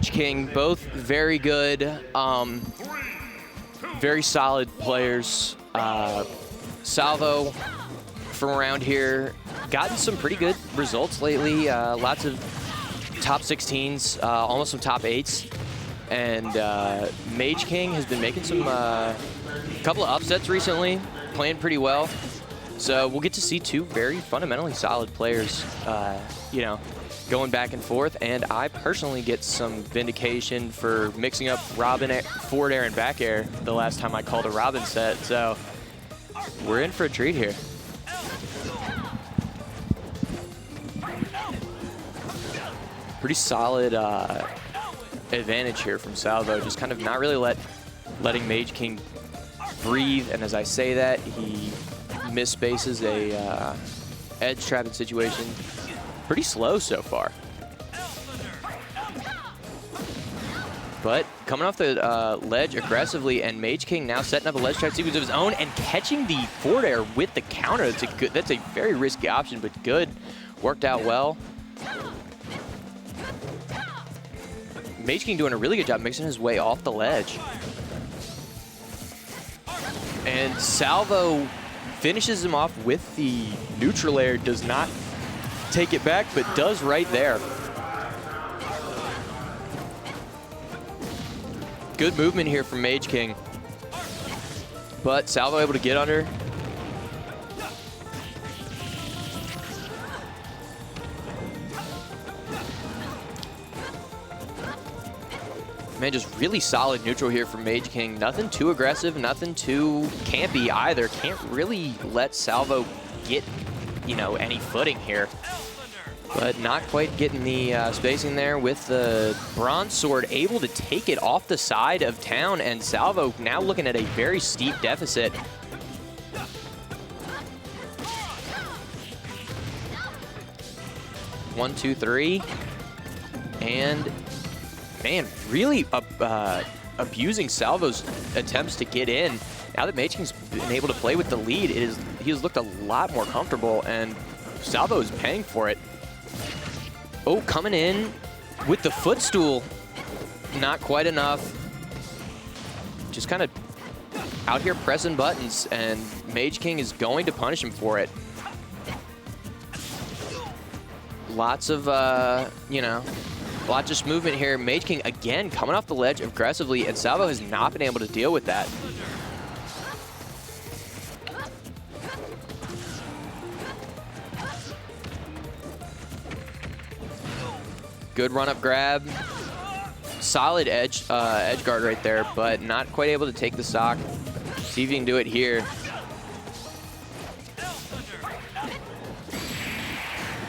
Mageking, both very good, very solid players. Salvo from around here, gotten some pretty good results lately. Lots of top 16s, almost some top 8s. And Mageking has been making some couple of upsets recently, playing pretty well. So we'll get to see two very fundamentally solid players, you know, going back and forth. And I personally get some vindication for mixing up Robin forward air and back air the last time I called a Robin set. So we're in for a treat here. Pretty solid advantage here from Salvo, just kind of not really letting Mageking breathe. And as I say that, he misspaces a edge trapping situation. Pretty slow so far. But coming off the ledge aggressively, and Mageking now setting up a ledge trap sequence of his own and catching the forward air with the counter. That's a very risky option, but good. Worked out well. Mageking doing a really good job mixing his way off the ledge. And Salvo finishes him off with the neutral air, does not take it back, but does right there. Good movement here from Mageking, but Salvo able to get under. Man, just really solid neutral here from Mageking. Nothing too aggressive, nothing too campy either. Can't really let Salvo get, you know, any footing here. But not quite getting the spacing there with the bronze sword, able to take it off the side of town, and Salvo now looking at a very steep deficit. One, two, three, and man, really abusing Salvo's attempts to get in. Now that Mageking's been able to play with the lead, he has looked a lot more comfortable, and Salvo is paying for it. Oh, coming in with the footstool. Not quite enough. Just kind of out here pressing buttons, and Mageking is going to punish him for it. Lots of, you know, lots of movement here. Mageking again coming off the ledge aggressively, and Salvo has not been able to deal with that. Good run-up grab. Solid edge guard right there, but not quite able to take the stock. See if you can do it here.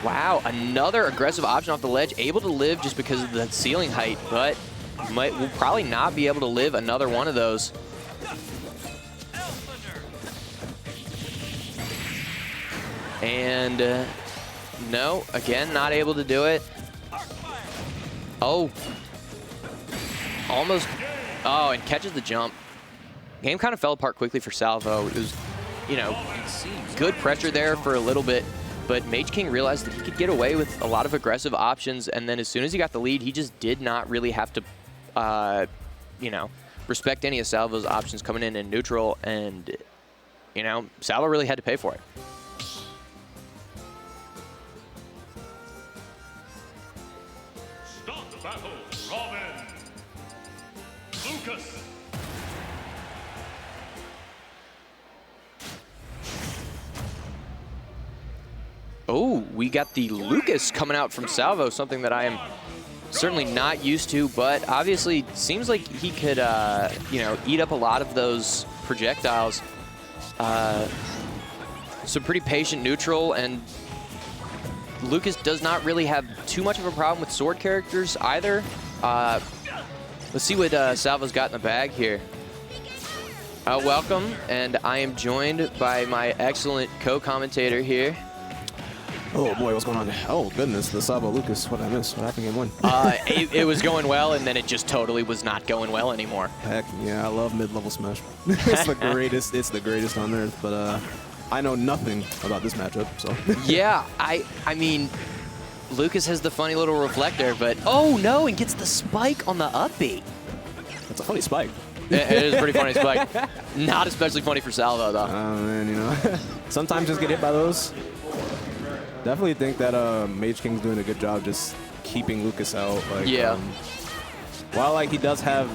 Wow, another aggressive option off the ledge. Able to live just because of the ceiling height, but will probably not be able to live another one of those. And no, again, not able to do it. Oh, almost. Oh, and catches the jump. Game kind of fell apart quickly for Salvo. It was, you know, good pressure there for a little bit, but Mageking realized that he could get away with a lot of aggressive options, and then as soon as he got the lead, he just did not really have to, you know, respect any of Salvo's options coming in neutral, and, you know, Salvo really had to pay for it. Oh, we got the Lucas coming out from Salvo, something that I am certainly not used to, but obviously seems like he could, you know, eat up a lot of those projectiles. Some pretty patient neutral, and Lucas does not really have too much of a problem with sword characters either. Let's see what Salvo's got in the bag here. Welcome, and I am joined by my excellent co-commentator here. Oh boy, what's going on? Oh goodness, the Salvo Lucas. What did I miss? What happened in game one? It was going well, and then it just totally was not going well anymore. Heck yeah, I love mid-level Smash. It's the greatest. It's the greatest on earth. But I know nothing about this matchup, so. Yeah, I mean, Lucas has the funny little reflector, but oh no, and gets the spike on the up B. That's a funny spike. It is a pretty funny spike. Not especially funny for Salvo, though. Oh, man, you know. Sometimes just get hit by those. Definitely think that Mageking's doing a good job just keeping Lucas out. Like, yeah. While, like, he does have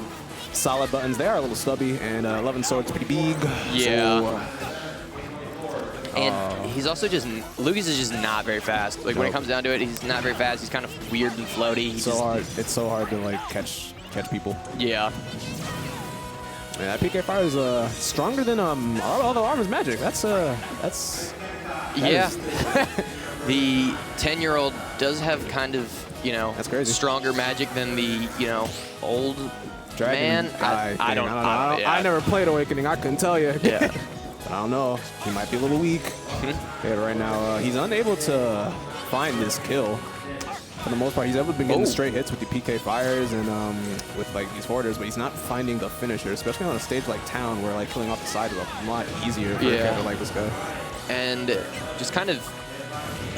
solid buttons, they are a little stubby, and 11 swords pretty big. Yeah. So, and he's also just, Lucas is just not very fast. Like, when it comes down to it, he's not very fast. He's kind of weird and floaty. He's it's so hard to, like, catch people. Yeah. Yeah, that PK fire is stronger than all the armor's magic. That yeah. is The 10-year-old does have kind of, you know, that's crazy. Stronger magic than the, you know, old Dragon man. guy. I don't know. I never played Awakening. I couldn't tell you. Yeah. I don't know. He might be a little weak. Yeah, right now, he's unable to find this kill. For the most part, he's been getting straight hits with the PK fires and with like these hoarders, but he's not finding the finisher, especially on a stage like Town, where like killing off the side is a lot easier for a character like this guy. And just kind of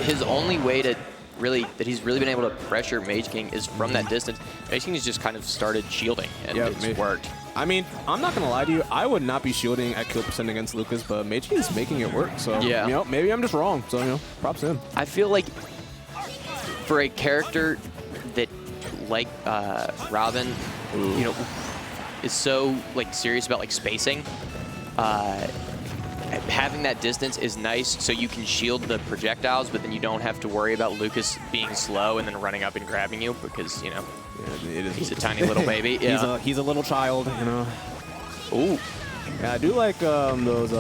his only way to that he's really been able to pressure Mageking is from that distance. Mageking has just kind of started shielding, and it's worked. I mean, I'm not gonna lie to you. I would not be shielding at kill percent against Lucas, but Mageking is making it work. So you know, maybe I'm just wrong. So you know, props to him. I feel like for a character that, like Robin, you know, is so like serious about like spacing, having that distance is nice, so you can shield the projectiles, but then you don't have to worry about Lucas being slow and then running up and grabbing you because, you know, he's a tiny little baby. Yeah. He's a little child, you know. Ooh. Yeah, I do like those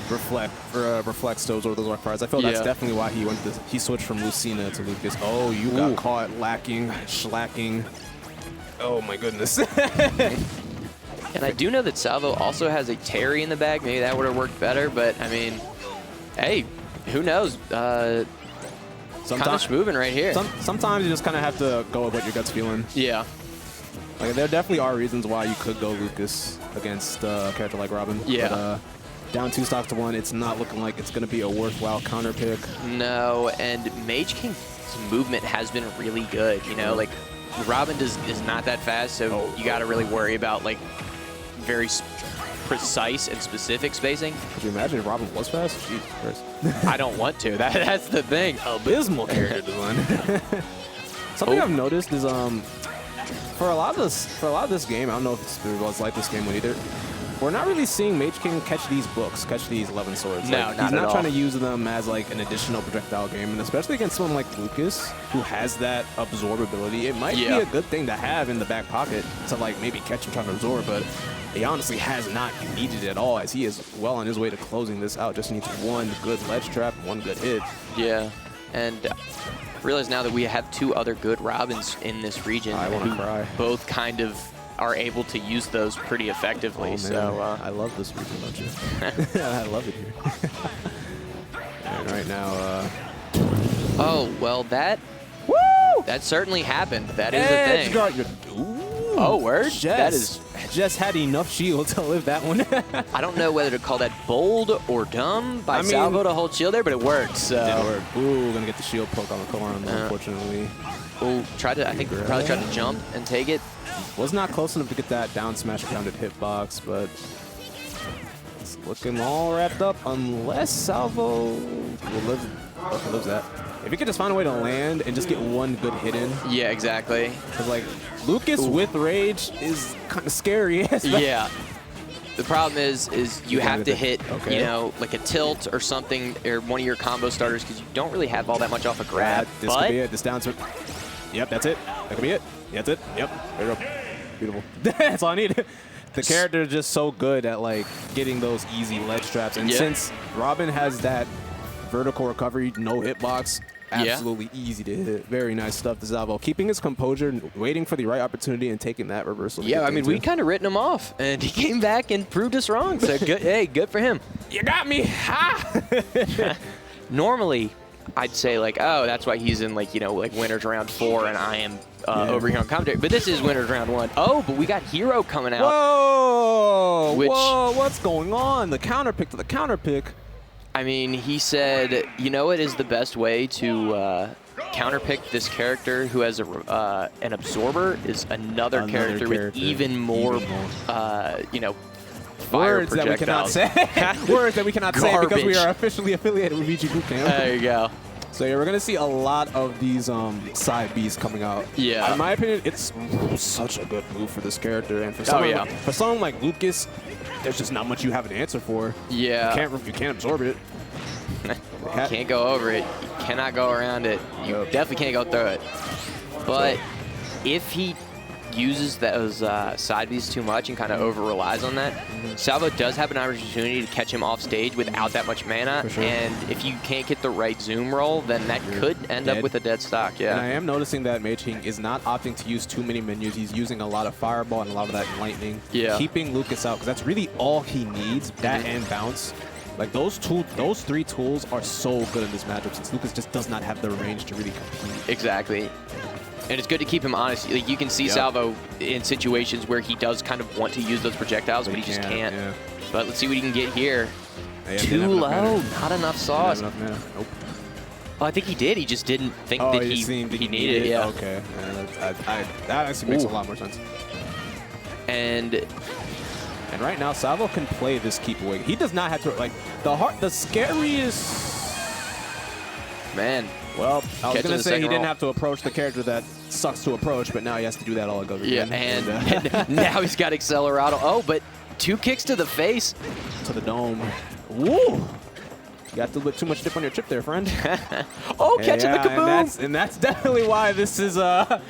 reflect stoves or those rock fires. I feel that's definitely why he switched from Lucina to Lucas. Oh, you got caught slacking. Oh my goodness. And I do know that Salvo also has a Terry in the bag. Maybe that would have worked better, but I mean, hey, who knows? Kind of schmoovin' right here. Sometimes you just kind of have to go with what your gut's feeling. Yeah. Like, there definitely are reasons why you could go Lucas against a character like Robin. Yeah. But, down 2 stocks to 1, it's not looking like it's going to be a worthwhile counter pick. No, and Mageking's movement has been really good. You know, like Robin is not that fast, so you got to really worry about like very precise and specific spacing. Could you imagine if Robin was fast? Jesus Christ. I don't want to. That's the thing. Abysmal character design. Something I've noticed is for a lot of this game, I don't know if it was like this game either. We're not really seeing Mageking catch these books, catch these 11 swords. No, like, not he's not at trying all. to use them as like an additional projectile game, and especially against someone like Lucas, who has that absorbability. It might be a good thing to have in the back pocket to like maybe catch him trying to absorb, but he honestly has not needed it at all, as he is well on his way to closing this out. Just needs one good ledge trap, one good hit. Yeah, and realize now that we have 2 other good Robins in this region. I want to cry. Both kind of are able to use those pretty effectively. Oh, so I love this region, don't you? I love it here. And right now, oh well, that certainly happened. That is a thing. Oh, word? That is just had enough shield to live that one. I don't know whether to call that bold or dumb by Salvo to hold shield there, but it worked. So. It did work. Ooh, gonna get the shield poke on the core arm, unfortunately. Oh, I think probably tried to jump and take it. Was not close enough to get that down smash grounded hitbox, but it's looking all wrapped up unless Salvo lives that. If he could just find a way to land and just get one good hit in. Yeah, exactly. Because, like, Lucas with rage is kind of scary. Yeah. The problem is you have to hit, you know, like a tilt or something, or one of your combo starters, because you don't really have all that much off a grab. This could be it. This down smash. Yep, that's it. That could be it. Yeah, that's it. Yep. There we go. Beautiful. That's all I need. The character is just so good at, like, getting those easy ledge traps. And since Robin has that vertical recovery, no hitbox, absolutely easy to hit. Very nice stuff to Salvo. Keeping his composure, waiting for the right opportunity, and taking that reversal. Yeah, I mean, we kind of written him off, and he came back and proved us wrong. So, good, hey, good for him. You got me. Ha! Normally, I'd say, like, oh, that's why he's in, like, you know, like winners round 4, and I am over here on commentary. But this is winners round 1. Oh, but we got Hero coming out. Whoa! Whoa! What's going on? The counter pick to the counter pick. I mean, he said, you know, it is the best way to counterpick this character who has an absorber is another character with even more, you know, fire words that we cannot projectiles. say. Words that we cannot say because we Garbage. are officially affiliated with VGBootCamp. There you go. So yeah, we're gonna see a lot of these side Bs coming out. Yeah. In my opinion, it's such a good move for this character, and for someone like Lucas, there's just not much you have an answer for. Yeah. You can't absorb it. Can't go over it. You cannot go around it. You definitely can't go through it. But if he uses those side Bs too much and kind of over relies on that, Salvo does have an opportunity to catch him off stage without that much mana. And if you can't get the right zoom roll, then that could end up with a dead stock. Yeah. And I am noticing that Mageking is not opting to use too many menus. He's using a lot of fireball and a lot of that lightning. Yeah. Keeping Lucas out because that's really all he needs. That and bounce. Like those three tools are so good in this matchup since Lucas just does not have the range to really compete. Exactly. And it's good to keep him honest. Like you can see Salvo in situations where he does kind of want to use those projectiles, but he just can't. Yeah. But let's see what he can get here. Too low, not enough sauce. Not enough mana. Nope. Oh, I think he did. He just didn't think that he needed it. Yeah. Okay. That actually makes a lot more sense. And right now, Salvo can play this keep away. He does not have to like the scariest. Man. Well, I was gonna say he didn't roll. have to approach the character that sucks to approach, but now he has to do that all over again. And now he's got Accelerado. Oh, but 2 kicks to the face. To the dome. Woo! You got a little bit too much dip on your chip there, friend. Catching the kaboom! And that's definitely why this is not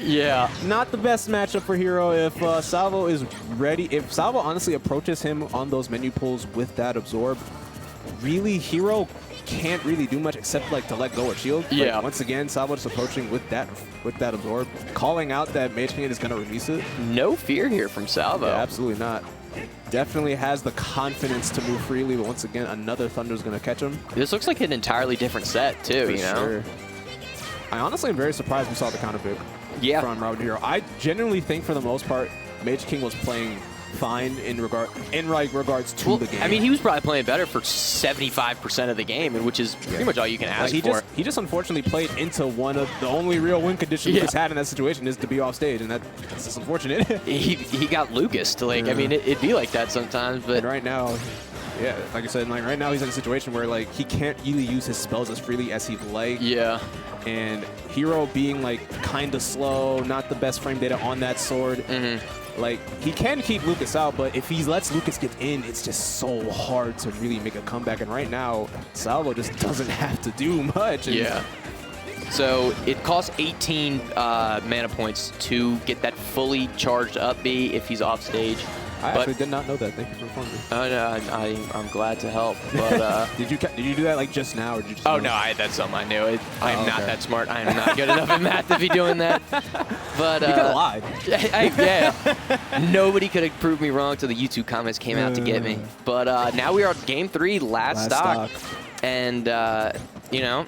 the best matchup for Hero. If Salvo is ready, if Salvo honestly approaches him on those menu pulls with that absorb, really Hero can't really do much except like to let go of shield. Yeah. Once again, Salvo just approaching with that absorb, calling out that Mageking is gonna release it. No fear here from Salvo. Yeah, absolutely not. Definitely has the confidence to move freely, but once again, another Thunder's gonna catch him. This looks like an entirely different set too, you know? Sure. I honestly am very surprised we saw the counter pick from Robert Hero. I genuinely think for the most part, Mageking was playing fine in regards to the game. I mean, he was probably playing better for 75% of the game, which is pretty much all you can ask for. He just unfortunately played into one of the only real win conditions he's had in that situation is to be off stage, and that's just unfortunate. he got Lucas to like. I mean, it'd be like that sometimes, but and right now. Yeah, like I said, like right now he's in a situation where like he can't really use his spells as freely as he'd like. Yeah. And Hero being like kind of slow, not the best frame data on that sword. Like he can keep Lucas out, but if he lets Lucas get in, it's just so hard to really make a comeback. And right now, Salvo just doesn't have to do much. Yeah. So it costs 18 mana points to get that fully charged up B if he's off stage. I actually did not know that. Thank you for informing me. No, I'm glad to help. But did you do that like just now, or did you just Oh no, that's something I knew. I am not that smart. I am not good enough in math to be doing that. But you could have lied. Yeah. Nobody could have proved me wrong until the YouTube comments came out to get me. But now we are on game 3, last stock. And you know,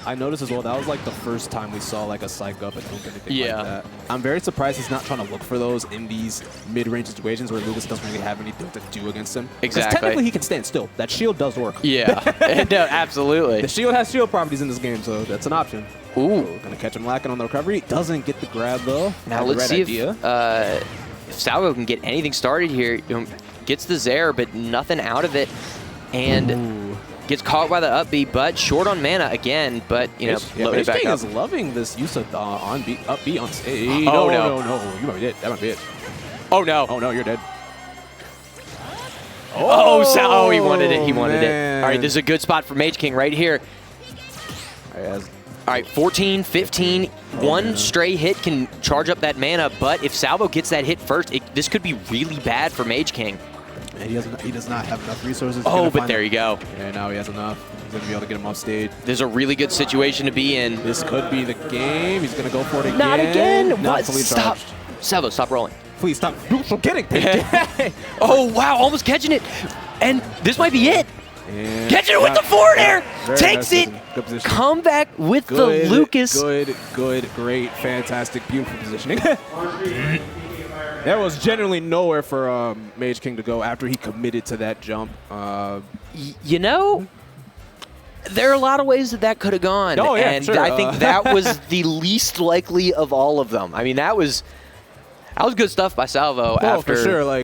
I noticed as well that was like the first time we saw like a psych up and anything like that. I'm very surprised he's not trying to look for those in these mid-range situations where Lucas doesn't really have anything to do against him. Exactly. Technically he can stand still. That shield does work. Yeah. No, absolutely. The shield has shield properties in this game, so that's an option. Ooh. So, gonna catch him lacking on the recovery. Doesn't get the grab though. Now let's see if Salvo can get anything started here. Gets the Zaire, but nothing out of it. And gets caught by the up B, but short on mana again, but, you know, loaded back up. is loving this use of up B on stage. Oh, no. You might be dead. That might be it. Oh, no. Oh, no, you're dead. Oh, he wanted it. He wanted it. All right, this is a good spot for Mageking right here. All right, 14, 15. One stray hit can charge up that mana, but if Salvo gets that hit first, this could be really bad for Mageking. And he does not have enough resources. Oh, but there you go. Yeah, now he has enough. He's going to be able to get him off stage. There's a really good situation to be in. This could be the game. He's going to go for it again. Not again. Not what? fully Stop. charged. Salvo, stop rolling. Please stop. I'm kidding. Oh, wow. Almost catching it. And this might be it. And catching it with the forward air. Takes nice it. Good position. Come back with the Lucas. Good, great, fantastic, beautiful positioning. There was generally nowhere for Mageking to go after he committed to that jump. You know, There are a lot of ways that could have gone. Oh, yeah, and sure. I think that was the least likely of all of them. I mean, that was good stuff by Salvo after for sure. Like,